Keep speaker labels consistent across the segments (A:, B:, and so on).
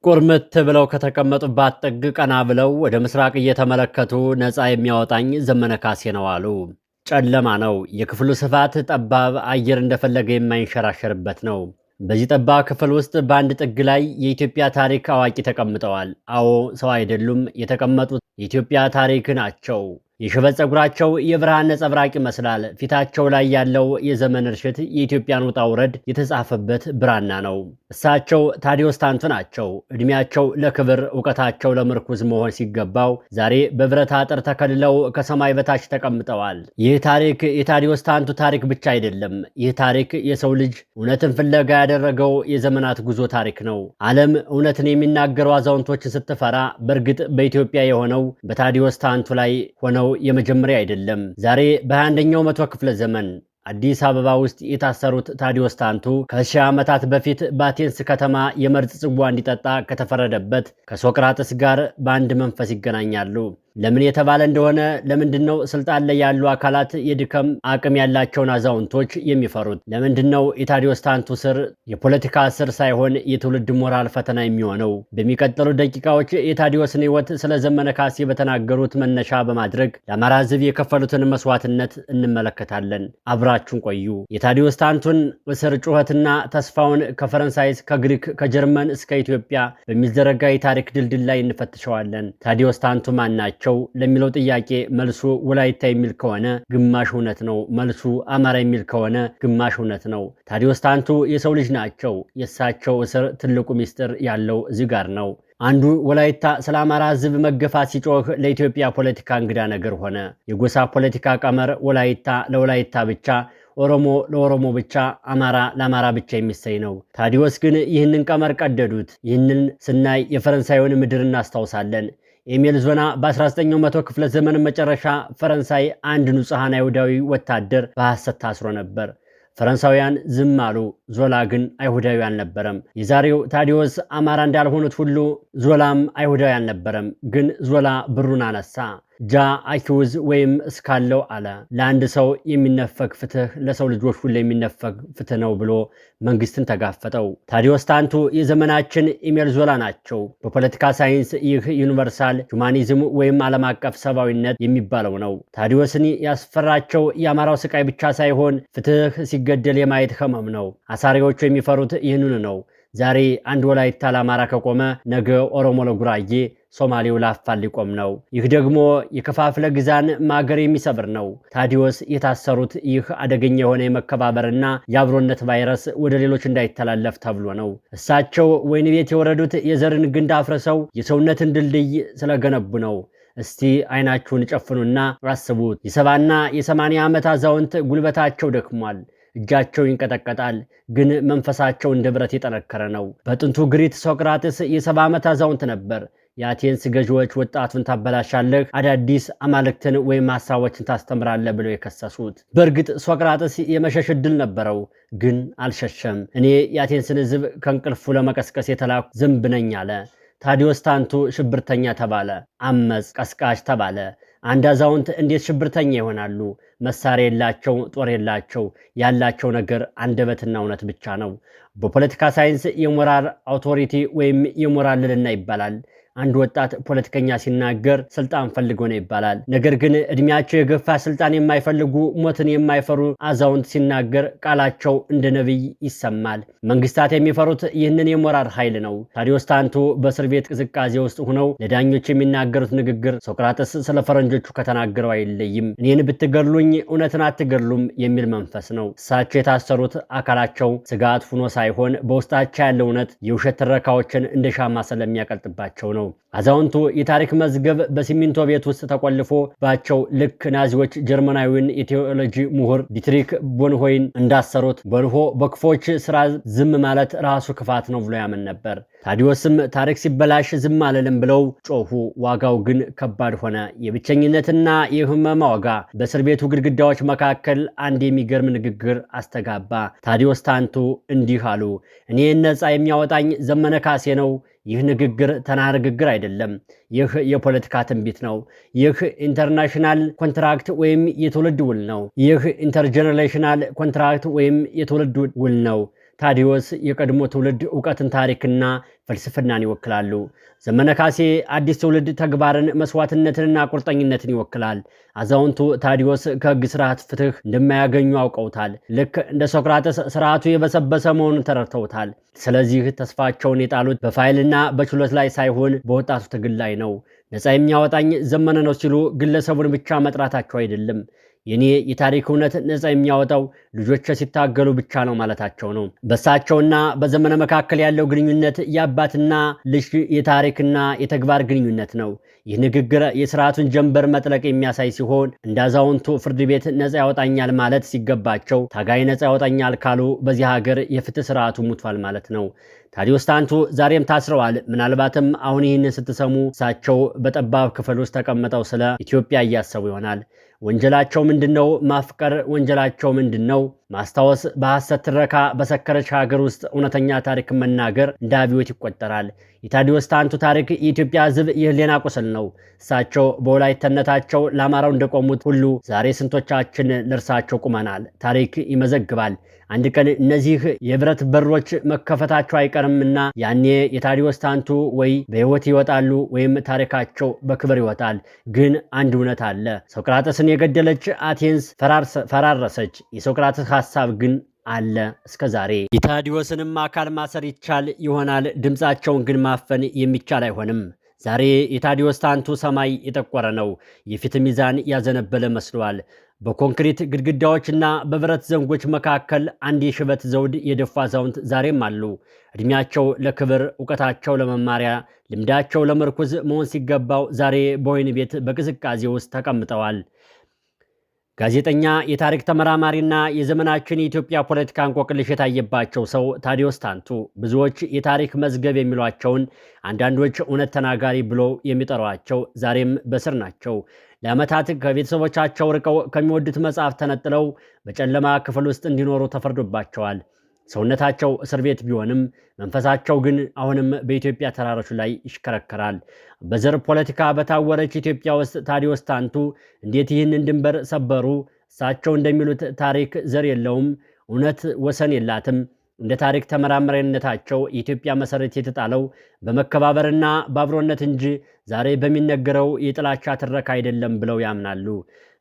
A: ቁርምት ብለው ከተቀመጡባት ጥግ ቀና ብለው ወደ ምስራቅ እየተመለከቱ ነፃ የሚያወጣኝ ዘመነ ካሴ ነው አሉ። ጨለማ ነው። የክፍሉ ስፋት ጠባብ፣ አየር እንደፈለገ የማይንሸራሸርበት ነው። በዚህ ጠባብ ክፍል ውስጥ በአንድ ጥግ ላይ የኢትዮጵያ ታሪክ አዋቂ ተቀምጠዋል። አዎ፣ ሰው አይደሉም። የተቀመጡት የኢትዮጵያ ታሪክ ናቸው። የሽበት ፀጉራቸው የብርሃን ነጸብራቅ ይመስላል። ፊታቸው ላይ ያለው የዘመን እርሽት የኢትዮጵያን ውጣ ውረድ የተጻፈበት ብራና ነው። እሳቸው ታዲዮስ ታንቱ ናቸው። እድሜያቸው ለክብር ዕውቀታቸው ለምርኩዝ መሆን ሲገባው ዛሬ በብረት አጥር ተከልለው ከሰማይ በታች ተቀምጠዋል። ይህ ታሪክ የታዲዮስ ታንቱ ታሪክ ብቻ አይደለም። ይህ ታሪክ የሰው ልጅ እውነትን ፍለጋ ያደረገው የዘመናት ጉዞ ታሪክ ነው። ዓለም እውነትን የሚናገሩ አዛውንቶችን ስትፈራ በእርግጥ በኢትዮጵያ የሆነው በታዲዮስ ታንቱ ላይ ሆነው የመጀመሪያ አይደለም። ዛሬ በ21ኛው መቶ ክፍለ ዘመን አዲስ አበባ ውስጥ የታሰሩት ታዲዮስ ታንቱ ከሺህ ዓመታት በፊት በአቴንስ ከተማ የመርዝ ጽዋ እንዲጠጣ ከተፈረደበት ከሶቅራጥስ ጋር በአንድ መንፈስ ይገናኛሉ። ለምን የተባለ እንደሆነ ለምንድነው ስልጣን ላይ ያሉ አካላት የድከም አቅም ያላቸውን አዛውንቶች የሚፈሩት? ለምንድነው የታዲዮስ ታንቱ ስር የፖለቲካ ስር ሳይሆን የትውልድ ሞራል ፈተና የሚሆነው? በሚቀጥሉ ደቂቃዎች የታዲዮስን ሕይወት ስለ ዘመነ ካሴ በተናገሩት መነሻ በማድረግ ለአማራ ሕዝብ የከፈሉትን መስዋዕትነት እንመለከታለን። አብራችሁን ቆዩ። የታዲዮስ ታንቱን እስር ጩኸትና ተስፋውን ከፈረንሳይ፣ ከግሪክ፣ ከጀርመን እስከ ኢትዮጵያ በሚዘረጋ የታሪክ ድልድል ላይ እንፈትሸዋለን። ታዲዮስ ታንቱ ማን ናቸው ለሚለው ጥያቄ መልሱ ወላይታ የሚል ከሆነ ግማሽ እውነት ነው። መልሱ አማራ የሚል ከሆነ ግማሽ እውነት ነው። ታዲዮስ ታንቱ የሰው ልጅ ናቸው። የእሳቸው እስር ትልቁ ሚስጥር ያለው እዚህ ጋር ነው። አንዱ ወላይታ ስለ አማራ ሕዝብ መገፋት ሲጮህ ለኢትዮጵያ ፖለቲካ እንግዳ ነገር ሆነ። የጎሳ ፖለቲካ ቀመር ወላይታ ለወላይታ ብቻ፣ ኦሮሞ ለኦሮሞ ብቻ፣ አማራ ለአማራ ብቻ የሚሰይ ነው። ታዲዮስ ግን ይህንን ቀመር ቀደዱት። ይህንን ስናይ የፈረንሳዩን ምድር እናስታውሳለን። ኤሚል ዞላ በ19ኛው መቶ ክፍለ ዘመን መጨረሻ ፈረንሳይ አንድ ንጹሐን አይሁዳዊ ወታደር በሐሰት ታስሮ ነበር። ፈረንሳውያን ዝም አሉ። ዞላ ግን አይሁዳዊ አልነበረም። የዛሬው ታዲዮስ አማራ እንዳልሆኑት ሁሉ ዞላም አይሁዳዊ አልነበረም። ግን ዞላ ብሩን አነሳ። ጃ አኪውዝ ወይም እስካለው አለ። ለአንድ ሰው የሚነፈግ ፍትህ ለሰው ልጆች ሁሉ የሚነፈግ ፍትህ ነው ብሎ መንግስትን ተጋፈጠው። ታዲዮስ ታንቱ የዘመናችን ኢሜል ዞላ ናቸው። በፖለቲካ ሳይንስ ይህ ዩኒቨርሳል ሁማኒዝም ወይም ዓለም አቀፍ ሰብአዊነት የሚባለው ነው። ታዲዮስን ያስፈራቸው የአማራው ስቃይ ብቻ ሳይሆን ፍትህ ሲገደል የማየት ህመም ነው። አሳሪዎቹ የሚፈሩት ይህንን ነው። ዛሬ አንድ ወላይታ ለአማራ ከቆመ ነገ ኦሮሞ ለጉራጌ፣ ሶማሌው ለአፋር ሊቆም ነው። ይህ ደግሞ የከፋፍለ ግዛን ማገር የሚሰብር ነው። ታዲዮስ የታሰሩት ይህ አደገኛ የሆነ የመከባበርና የአብሮነት ቫይረስ ወደ ሌሎች እንዳይተላለፍ ተብሎ ነው። እሳቸው ወይን ቤት የወረዱት የዘርን ግንድ አፍርሰው የሰውነትን ድልድይ ስለገነቡ ነው። እስቲ አይናችሁን ጨፍኑና አስቡት። የ70ና የ80 ዓመት አዛውንት ጉልበታቸው ደክሟል። እጃቸው ይንቀጠቀጣል፣ ግን መንፈሳቸው እንደ ብረት የጠነከረ ነው። በጥንቱ ግሪክ ሶቅራጥስ የ70 ዓመት አዛውንት ነበር። የአቴንስ ገዢዎች ወጣቱን ታበላሻለህ፣ አዳዲስ አማልክትን ወይም ሐሳቦችን ታስተምራለህ ብለው የከሰሱት። በእርግጥ ሶቅራጥስ የመሸሽ ዕድል ነበረው፣ ግን አልሸሸም። እኔ የአቴንስን ሕዝብ ከእንቅልፉ ለመቀስቀስ የተላኩ ዝንብ ነኝ አለ። ታዲዮስ ታንቱ ሽብርተኛ ተባለ። አመፅ ቀስቃሽ ተባለ። አንድ አዛውንት እንዴት ሽብርተኛ ይሆናሉ? መሳሪያ የላቸው፣ ጦር የላቸው። ያላቸው ነገር አንደበትና እውነት ብቻ ነው። በፖለቲካ ሳይንስ የሞራል አውቶሪቲ ወይም የሞራል ልዕልና ይባላል። አንድ ወጣት ፖለቲከኛ ሲናገር ስልጣን ፈልጎ ነው ይባላል። ነገር ግን እድሜያቸው የገፋ ስልጣን የማይፈልጉ ሞትን የማይፈሩ አዛውንት ሲናገር ቃላቸው እንደ ነቢይ ይሰማል። መንግስታት የሚፈሩት ይህንን የሞራል ኃይል ነው። ታዲዮስ ታንቱ በእስር ቤት ቅዝቃዜ ውስጥ ሆነው ለዳኞች የሚናገሩት ንግግር ሶቅራጥስ ስለ ፈረንጆቹ ከተናገረው አይለይም። እኔን ብትገድሉኝ እውነትን አትገድሉም የሚል መንፈስ ነው። እሳቸው የታሰሩት አካላቸው ስጋት ሆኖ ሳይሆን በውስጣቸው ያለው እውነት የውሸት ትረካዎችን እንደ ሻማ ስለሚያቀልጥባቸው ነው። አዛውንቱ የታሪክ መዝገብ በሲሚንቶ ቤት ውስጥ ተቆልፎባቸው ልክ ናዚዎች ጀርመናዊውን የቴዎሎጂ ምሁር ዲትሪክ ቦንሆይን እንዳሰሩት ቦንሆ በክፎች ስራ ዝም ማለት ራሱ ክፋት ነው ብሎ ያምን ነበር። ታዲዮስም ታሪክ ሲበላሽ ዝም አልልም ብለው ጮሁ። ዋጋው ግን ከባድ ሆነ። የብቸኝነትና የህመም ዋጋ። በእስር ቤቱ ግድግዳዎች መካከል አንድ የሚገርም ንግግር አስተጋባ። ታዲዮስ ታንቱ እንዲህ አሉ። እኔ ነፃ የሚያወጣኝ ዘመነ ካሴ ነው። ይህ ንግግር ተራ ንግግር አይደለም። ይህ የፖለቲካ ትንቢት ነው። ይህ ኢንተርናሽናል ኮንትራክት ወይም የትውልድ ውል ነው። ይህ ኢንተርጀነሬሽናል ኮንትራክት ወይም የትውልድ ውል ነው። ታዲዮስ የቀድሞ ትውልድ ዕውቀትን ታሪክና ፍልስፍናን ይወክላሉ። ዘመነ ካሴ አዲስ ትውልድ ተግባርን፣ መስዋዕትነትንና ቁርጠኝነትን ይወክላል። አዛውንቱ ታዲዮስ ከሕግ ስርዓት ፍትህ እንደማያገኙ አውቀውታል። ልክ እንደ ሶቅራጥስ ስርዓቱ የበሰበሰ መሆኑን ተረድተውታል። ስለዚህ ተስፋቸውን የጣሉት በፋይልና በችሎት ላይ ሳይሆን በወጣቱ ትግል ላይ ነው። ነፃ የሚያወጣኝ ዘመነ ነው ሲሉ ግለሰቡን ብቻ መጥራታቸው አይደለም። የኔ የታሪክ እውነት ነፃ የሚያወጣው ልጆች ሲታገሉ ብቻ ነው ማለታቸው ነው። በእሳቸውና በዘመነ መካከል ያለው ግንኙነት የአባትና ልጅ የታሪክና የተግባር ግንኙነት ነው። ይህ ንግግር የስርዓቱን ጀንበር መጥለቅ የሚያሳይ ሲሆን እንደ አዛውንቱ ፍርድ ቤት ነፃ ያወጣኛል ማለት ሲገባቸው ታጋይ ነፃ ያወጣኛል ካሉ በዚህ ሀገር የፍትህ ስርዓቱ ሙቷል ማለት ነው። ታዲዮስ ታንቱ ዛሬም ታስረዋል። ምናልባትም አሁን ይህንን ስትሰሙ እሳቸው በጠባብ ክፍል ውስጥ ተቀምጠው ስለ ኢትዮጵያ እያሰቡ ይሆናል። ወንጀላቸው ምንድነው? ማፍቀር ወንጀላቸው ምንድነው? ማስታወስ በሐሰት ትረካ በሰከረች ሀገር ውስጥ እውነተኛ ታሪክ መናገር እንደ አብዮት ይቆጠራል። የታዲዮስ ታንቱ ታሪክ የኢትዮጵያ ሕዝብ የህሊና ቁስል ነው። እሳቸው በወላይተነታቸው ለአማራው እንደቆሙት ሁሉ ዛሬ ስንቶቻችን ለእርሳቸው ቁመናል። ታሪክ ይመዘግባል። አንድ ቀን እነዚህ የብረት በሮች መከፈታቸው አይቀርምና ያኔ የታዲዮስ ታንቱ ወይ በህይወት ይወጣሉ ወይም ታሪካቸው በክብር ይወጣል። ግን አንድ እውነት አለ። ሶቅራጥስን የገደለች አቴንስ ፈራረሰች። የሶቅራጥስ ሐሳብ ግን አለ እስከ ዛሬ። የታዲዮስንም አካል ማሰር ይቻል ይሆናል፣ ድምፃቸውን ግን ማፈን የሚቻል አይሆንም። ዛሬ የታዲዮስ ታንቱ ሰማይ የጠቆረ ነው። የፊት ሚዛን ያዘነበለ መስሏል። በኮንክሪት ግድግዳዎችና በብረት ዘንጎች መካከል አንድ የሽበት ዘውድ የደፉ አዛውንት ዛሬም አሉ። እድሜያቸው ለክብር፣ እውቀታቸው ለመማሪያ፣ ልምዳቸው ለምርኩዝ መሆን ሲገባው ዛሬ በወህኒ ቤት በቅዝቃዜ ውስጥ ተቀምጠዋል። ጋዜጠኛ፣ የታሪክ ተመራማሪና የዘመናችን የኢትዮጵያ ፖለቲካ እንቆቅልሽ የታየባቸው ሰው ታዲዮስ ታንቱ ብዙዎች የታሪክ መዝገብ የሚሏቸውን፣ አንዳንዶች እውነት ተናጋሪ ብለው የሚጠሯቸው ዛሬም በስር ናቸው። ለዓመታት ከቤተሰቦቻቸው ርቀው ከሚወዱት መጽሐፍ ተነጥለው በጨለማ ክፍል ውስጥ እንዲኖሩ ተፈርዶባቸዋል። ሰውነታቸው እስር ቤት ቢሆንም መንፈሳቸው ግን አሁንም በኢትዮጵያ ተራሮች ላይ ይሽከረከራል። በዘር ፖለቲካ በታወረች ኢትዮጵያ ውስጥ ታዲዮስ ታንቱ እንዴት ይህንን ድንበር ሰበሩ? እሳቸው እንደሚሉት ታሪክ ዘር የለውም፣ እውነት ወሰን የላትም። እንደ ታሪክ ተመራማሪነታቸው የኢትዮጵያ መሰረት የተጣለው በመከባበርና በአብሮነት እንጂ ዛሬ በሚነገረው የጥላቻ ትረካ አይደለም ብለው ያምናሉ።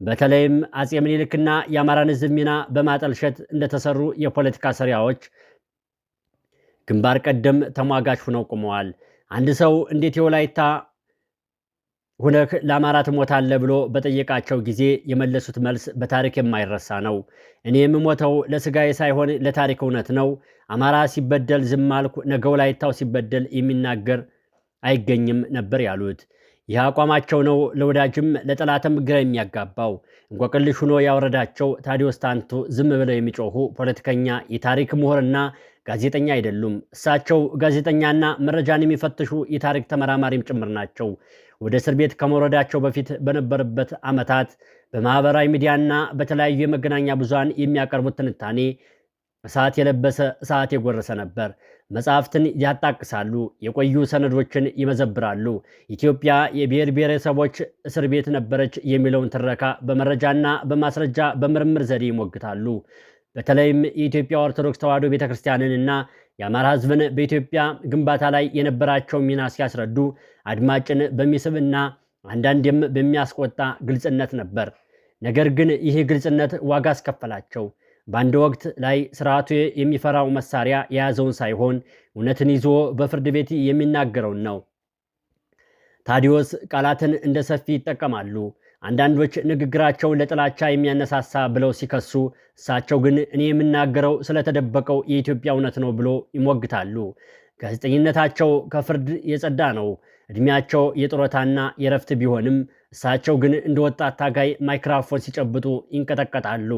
A: በተለይም አጼ ምኒልክና የአማራን ሕዝብ ሚና በማጠልሸት እንደተሰሩ የፖለቲካ ሰሪያዎች ግንባር ቀደም ተሟጋች ሆነው ቆመዋል። አንድ ሰው እንዴት የወላይታ ሁነህ ለአማራ ትሞታለህ ብሎ በጠየቃቸው ጊዜ የመለሱት መልስ በታሪክ የማይረሳ ነው። እኔ የምሞተው ለስጋዬ ሳይሆን ለታሪክ እውነት ነው። አማራ ሲበደል ዝም አልኩ፣ ነገ ወላይታው ሲበደል የሚናገር አይገኝም ነበር ያሉት። ይህ አቋማቸው ነው ለወዳጅም ለጠላትም ግራ የሚያጋባው። እንቆቅልሽ ሆኖ ያወረዳቸው ታዲዮስ ታንቱ ዝም ብለው የሚጮሁ ፖለቲከኛ፣ የታሪክ ምሁርና ጋዜጠኛ አይደሉም። እሳቸው ጋዜጠኛና መረጃን የሚፈትሹ የታሪክ ተመራማሪም ጭምር ናቸው። ወደ እስር ቤት ከመውረዳቸው በፊት በነበረበት ዓመታት በማህበራዊ ሚዲያና በተለያዩ የመገናኛ ብዙሃን የሚያቀርቡት ትንታኔ እሳት የለበሰ እሳት የጎረሰ ነበር። መጽሐፍትን ያጣቅሳሉ፣ የቆዩ ሰነዶችን ይመዘብራሉ። ኢትዮጵያ የብሔር ብሔረሰቦች እስር ቤት ነበረች የሚለውን ትረካ በመረጃና በማስረጃ በምርምር ዘዴ ይሞግታሉ። በተለይም የኢትዮጵያ ኦርቶዶክስ ተዋሕዶ ቤተክርስቲያንንና የአማራ ሕዝብን በኢትዮጵያ ግንባታ ላይ የነበራቸው ሚና ሲያስረዱ አድማጭን በሚስብና አንዳንዴም በሚያስቆጣ ግልጽነት ነበር። ነገር ግን ይህ ግልጽነት ዋጋ አስከፈላቸው። በአንድ ወቅት ላይ ስርዓቱ የሚፈራው መሳሪያ የያዘውን ሳይሆን እውነትን ይዞ በፍርድ ቤት የሚናገረውን ነው። ታዲዮስ ቃላትን እንደ ሰፊ ይጠቀማሉ። አንዳንዶች ንግግራቸውን ለጥላቻ የሚያነሳሳ ብለው ሲከሱ፣ እሳቸው ግን እኔ የምናገረው ስለተደበቀው የኢትዮጵያ እውነት ነው ብሎ ይሞግታሉ። ጋዜጠኝነታቸው ከፍርድ የጸዳ ነው። እድሜያቸው የጡረታና የረፍት ቢሆንም እሳቸው ግን እንደ ወጣት ታጋይ ማይክራፎን ሲጨብጡ ይንቀጠቀጣሉ፣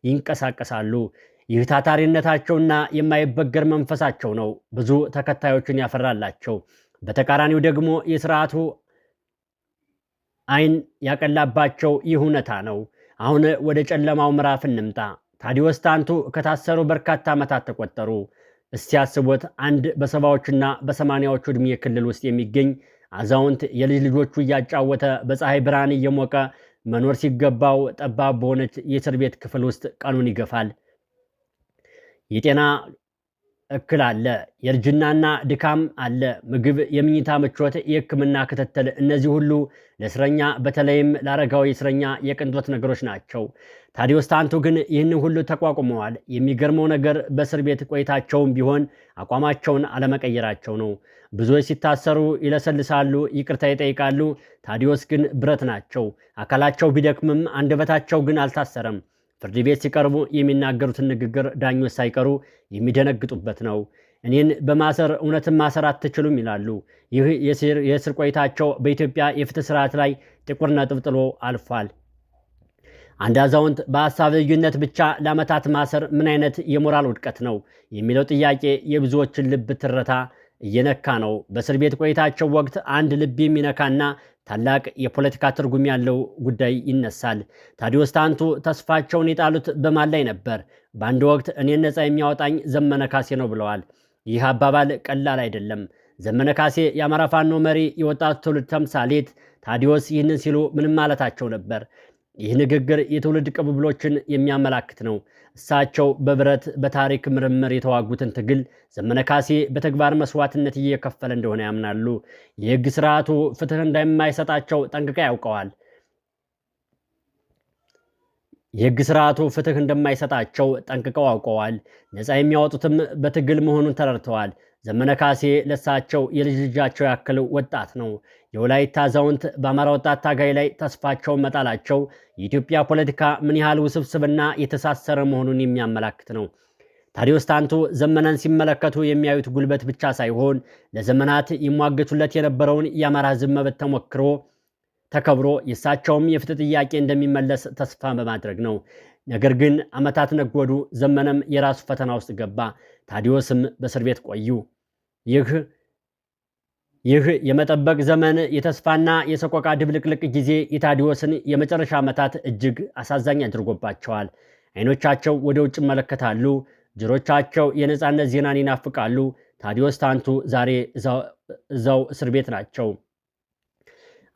A: ይንቀሳቀሳሉ። ይህ ታታሪነታቸውና የማይበገር መንፈሳቸው ነው ብዙ ተከታዮችን ያፈራላቸው። በተቃራኒው ደግሞ የስርዓቱ አይን ያቀላባቸው ይህ እውነታ ነው። አሁን ወደ ጨለማው ምዕራፍ እንምጣ። ታዲዮስ ታንቱ ከታሰሩ በርካታ ዓመታት ተቆጠሩ። እስቲ ያስቡት፣ አንድ በሰባዎቹና በሰማንያዎቹ ዕድሜ ክልል ውስጥ የሚገኝ አዛውንት የልጅ ልጆቹ እያጫወተ በፀሐይ ብርሃን እየሞቀ መኖር ሲገባው ጠባብ በሆነች የእስር ቤት ክፍል ውስጥ ቀኑን ይገፋል። የጤና እክል አለ፣ የእርጅናና ድካም አለ፣ ምግብ፣ የምኝታ ምቾት፣ የሕክምና ክትትል፣ እነዚህ ሁሉ ለእስረኛ በተለይም ለአረጋዊ እስረኛ የቅንጦት ነገሮች ናቸው። ታዲዮስ ታንቱ ግን ይህን ሁሉ ተቋቁመዋል። የሚገርመው ነገር በእስር ቤት ቆይታቸውም ቢሆን አቋማቸውን አለመቀየራቸው ነው። ብዙዎች ሲታሰሩ ይለሰልሳሉ፣ ይቅርታ ይጠይቃሉ። ታዲዮስ ግን ብረት ናቸው። አካላቸው ቢደክምም አንደበታቸው ግን አልታሰረም። ፍርድ ቤት ሲቀርቡ የሚናገሩትን ንግግር ዳኞች ሳይቀሩ የሚደነግጡበት ነው። እኔን በማሰር እውነትን ማሰር አትችሉም ይላሉ። ይህ የእስር ቆይታቸው በኢትዮጵያ የፍትህ ስርዓት ላይ ጥቁር ነጥብ ጥሎ አልፏል። አንድ አዛውንት በሀሳብ ልዩነት ብቻ ለዓመታት ማሰር ምን አይነት የሞራል ውድቀት ነው የሚለው ጥያቄ የብዙዎችን ልብ ትርታ እየነካ ነው። በእስር ቤት ቆይታቸው ወቅት አንድ ልብ የሚነካና ታላቅ የፖለቲካ ትርጉም ያለው ጉዳይ ይነሳል። ታዲዮስ ታንቱ ተስፋቸውን የጣሉት በማን ላይ ነበር? በአንድ ወቅት እኔን ነፃ የሚያወጣኝ ዘመነ ካሴ ነው ብለዋል። ይህ አባባል ቀላል አይደለም። ዘመነ ካሴ የአማራ ፋኖ መሪ፣ የወጣቱ ትውልድ ተምሳሌት። ታዲዮስ ይህንን ሲሉ ምንም ማለታቸው ነበር? ይህ ንግግር የትውልድ ቅብብሎችን የሚያመላክት ነው። እሳቸው በብረት በታሪክ ምርምር የተዋጉትን ትግል ዘመነ ካሴ በተግባር መስዋዕትነት እየከፈለ እንደሆነ ያምናሉ። የሕግ ስርዓቱ ፍትህ እንደማይሰጣቸው ጠንቅቀው ያውቀዋል። የሕግ ስርዓቱ ፍትህ እንደማይሰጣቸው ጠንቅቀው አውቀዋል። ነፃ የሚያወጡትም በትግል መሆኑን ተረድተዋል። ዘመነ ካሴ ለሳቸው የልጅ ልጃቸው ያክል ወጣት ነው። የወላይታ አዛውንት በአማራ ወጣት ታጋይ ላይ ተስፋቸውን መጣላቸው የኢትዮጵያ ፖለቲካ ምን ያህል ውስብስብና የተሳሰረ መሆኑን የሚያመላክት ነው። ታዲዮስ ታንቱ ዘመነን ሲመለከቱ የሚያዩት ጉልበት ብቻ ሳይሆን ለዘመናት ይሟገቱለት የነበረውን የአማራ ሕዝብ መብት ተሞክሮ ተከብሮ የእሳቸውም የፍትህ ጥያቄ እንደሚመለስ ተስፋ በማድረግ ነው። ነገር ግን ዓመታት ነጎዱ። ዘመነም የራሱ ፈተና ውስጥ ገባ። ታዲዮስም በእስር ቤት ቆዩ። ይህ የመጠበቅ ዘመን፣ የተስፋና የሰቆቃ ድብልቅልቅ ጊዜ የታዲዮስን የመጨረሻ ዓመታት እጅግ አሳዛኝ አድርጎባቸዋል። አይኖቻቸው ወደ ውጭ ይመለከታሉ። ጆሮቻቸው የነፃነት ዜናን ይናፍቃሉ። ታዲዮስ ታንቱ ዛሬ እዛው እስር ቤት ናቸው።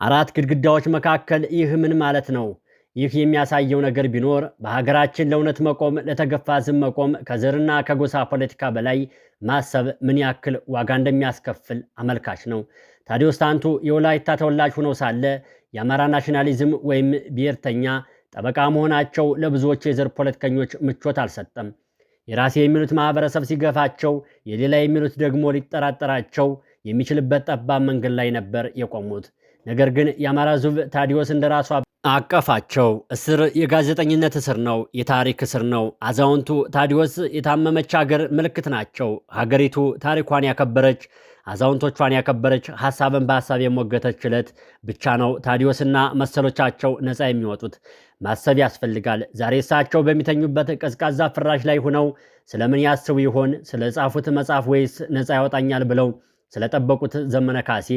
A: አራት ግድግዳዎች መካከል ይህ ምን ማለት ነው? ይህ የሚያሳየው ነገር ቢኖር በሀገራችን ለእውነት መቆም፣ ለተገፋ ሕዝብ መቆም፣ ከዘርና ከጎሳ ፖለቲካ በላይ ማሰብ ምን ያክል ዋጋ እንደሚያስከፍል አመልካች ነው። ታዲዮስ ታንቱ የወላይታ ተወላጅ ሆነው ሳለ የአማራ ናሽናሊዝም ወይም ብሔርተኛ ጠበቃ መሆናቸው ለብዙዎች የዘር ፖለቲከኞች ምቾት አልሰጠም። የራሴ የሚሉት ማህበረሰብ ሲገፋቸው፣ የሌላ የሚሉት ደግሞ ሊጠራጠራቸው የሚችልበት ጠባብ መንገድ ላይ ነበር የቆሙት። ነገር ግን የአማራ ሕዝብ ታዲዮስ እንደራሱ አቀፋቸው። እስር የጋዜጠኝነት እስር ነው፣ የታሪክ እስር ነው። አዛውንቱ ታዲዮስ የታመመች ሀገር ምልክት ናቸው። ሀገሪቱ ታሪኳን ያከበረች፣ አዛውንቶቿን ያከበረች፣ ሀሳብን በሀሳብ የሞገተች ዕለት ብቻ ነው ታዲዮስና መሰሎቻቸው ነፃ የሚወጡት። ማሰብ ያስፈልጋል። ዛሬ እሳቸው በሚተኙበት ቀዝቃዛ ፍራሽ ላይ ሆነው ስለምን ያስቡ ይሆን? ስለ ጻፉት መጽሐፍ ወይስ ነፃ ያወጣኛል ብለው ስለጠበቁት ዘመነ ካሴ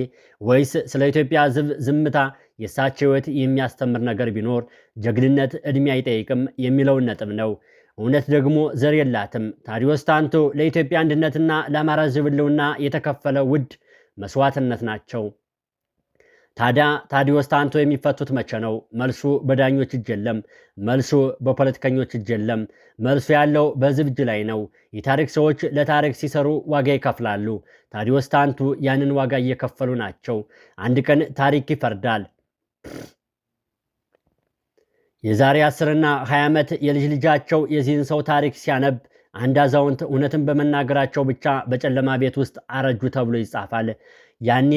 A: ወይስ ስለ ኢትዮጵያ ሕዝብ ዝምታ? የእሳቸው ሕይወት የሚያስተምር ነገር ቢኖር ጀግንነት ዕድሜ አይጠይቅም የሚለውን ነጥብ ነው። እውነት ደግሞ ዘር የላትም። ታዲዮስ ታንቱ ለኢትዮጵያ አንድነትና ለአማራ ሕዝብ ሕልውና የተከፈለ ውድ መስዋዕትነት ናቸው። ታዲያ ታዲዮስ ታንቱ የሚፈቱት መቼ ነው? መልሱ በዳኞች እጅ የለም። መልሱ በፖለቲከኞች እጅ የለም። መልሱ ያለው በሕዝብ እጅ ላይ ነው። የታሪክ ሰዎች ለታሪክ ሲሰሩ ዋጋ ይከፍላሉ። ታዲዮስ ታንቱ ያንን ዋጋ እየከፈሉ ናቸው። አንድ ቀን ታሪክ ይፈርዳል። የዛሬ 10ና 20 ዓመት የልጅ ልጃቸው የዚህን ሰው ታሪክ ሲያነብ አንድ አዛውንት እውነትን በመናገራቸው ብቻ በጨለማ ቤት ውስጥ አረጁ ተብሎ ይጻፋል። ያኔ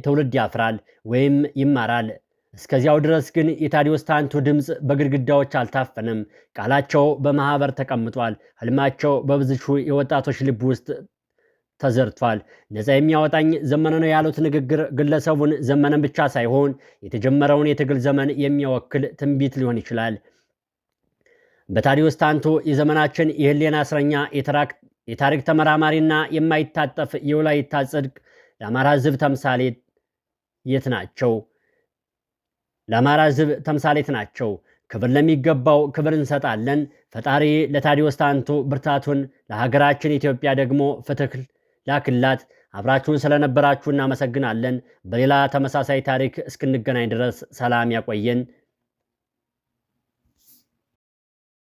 A: ትውልድ ያፍራል ወይም ይማራል። እስከዚያው ድረስ ግን የታዲዮስ ታንቱ ድምፅ በግድግዳዎች አልታፈነም። ቃላቸው በማህበር ተቀምጧል። ህልማቸው በብዙ የወጣቶች ልብ ውስጥ ተዘርቷል። ነፃ የሚያወጣኝ ዘመነ ነው ያሉት ንግግር ግለሰቡን ዘመነን ብቻ ሳይሆን የተጀመረውን የትግል ዘመን የሚወክል ትንቢት ሊሆን ይችላል። በታዲዮስ ታንቱ የዘመናችን የህሊና እስረኛ፣ የታሪክ ተመራማሪና የማይታጠፍ የወላይታ ጽድቅ ለአማራ ሕዝብ ተምሳሌት ናቸው። ክብር ለሚገባው ክብር እንሰጣለን። ፈጣሪ ለታዲዮስ ታንቱ ብርታቱን፣ ለሀገራችን ኢትዮጵያ ደግሞ ፍትህ ላክላት። አብራችሁን ስለነበራችሁ እናመሰግናለን። በሌላ ተመሳሳይ ታሪክ እስክንገናኝ ድረስ ሰላም ያቆየን።